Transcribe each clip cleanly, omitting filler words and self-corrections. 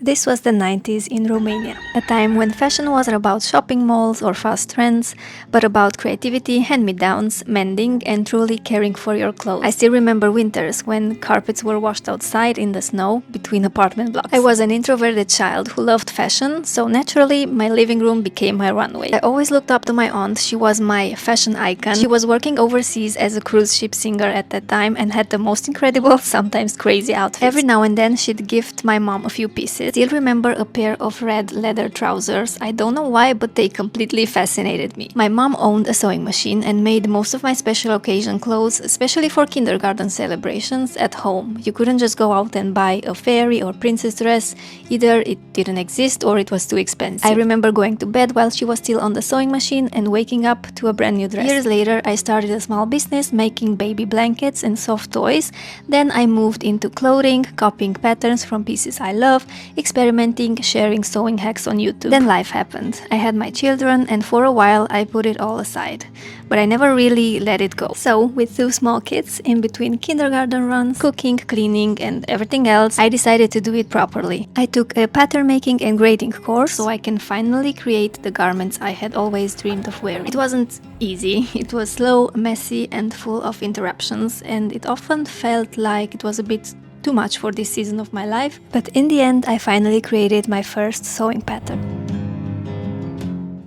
This was the 90s in Romania, a time when fashion wasn't about shopping malls or fast trends, but about creativity, hand-me-downs, mending, and truly caring for your clothes. I still remember winters when carpets were washed outside in the snow between apartment blocks. I was an introverted child who loved fashion, so naturally my living room became my runway. I always looked up to my aunt. She was my fashion icon. She was working overseas as a cruise ship singer at that time and had the most incredible, sometimes crazy outfits. Every now and then she'd gift my mom a few pieces. Still remember a pair of red leather trousers. I don't know why, but they completely fascinated me. My mom owned a sewing machine and made most of my special occasion clothes, especially for kindergarten celebrations, at home. You couldn't just go out and buy a fairy or princess dress. Either it didn't exist or it was too expensive. I remember going to bed while she was still on the sewing machine and waking up to a brand new dress. Years later, I started a small business making baby blankets and soft toys. Then I moved into clothing, copying patterns from pieces I love, experimenting, sharing sewing hacks on YouTube. Then life happened. I had my children, and for a while I put it all aside. But I never really let it go. So, with two small kids, in between kindergarten runs, cooking, cleaning, and everything else, I decided to do it properly. I took a pattern making and grading course so I can finally create the garments I had always dreamed of wearing. It wasn't easy. It was slow, messy, and full of interruptions, and it often felt like it was a bit too much for this season of my life. But in the end, I finally created my first sewing pattern.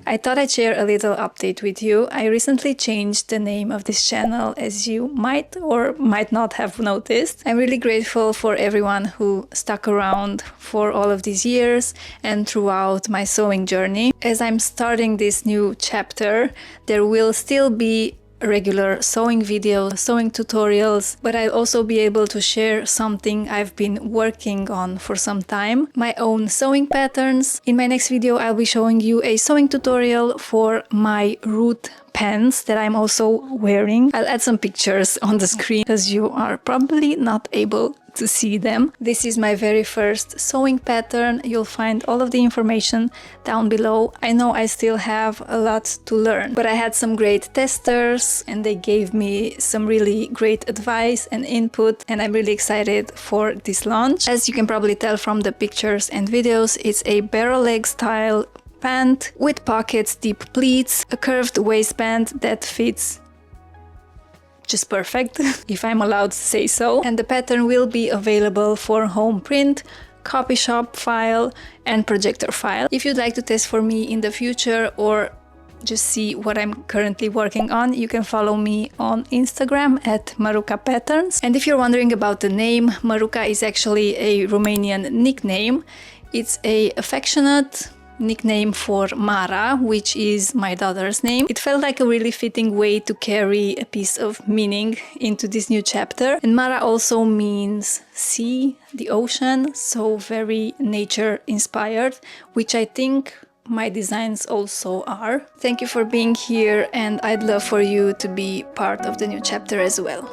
I thought I'd share a little update with you. I recently changed the name of this channel, as you might or might not have noticed. I'm really grateful for everyone who stuck around for all of these years and throughout my sewing journey. As I'm starting this new chapter, there will still be regular sewing videos, sewing tutorials, but I'll also be able to share something I've been working on for some time, my own sewing patterns. In my next video, I'll be showing you a sewing tutorial for my root pants that I'm also wearing. I'll add some pictures on the screen because you are probably not able to see them. This is my very first sewing pattern. You'll find all of the information down below. I know I still have a lot to learn, but I had some great testers and they gave me some really great advice and input, and I'm really excited for this launch. As you can probably tell from the pictures and videos, it's a barrel leg style pant with pockets, deep pleats, a curved waistband that fits just perfect, if I'm allowed to say so. And the pattern will be available for home print, copy shop file, and projector file. If you'd like to test for me in the future or just see what I'm currently working on, you can follow me on Instagram at Maruca Patterns. And if you're wondering about the name, Maruca is actually a Romanian nickname. It's an affectionate nickname for Mara, which is my daughter's name. It felt like a really fitting way to carry a piece of meaning into this new chapter. And Mara also means sea, the ocean, so very nature inspired, which I think my designs also are. Thank you for being here, and I'd love for you to be part of the new chapter as well.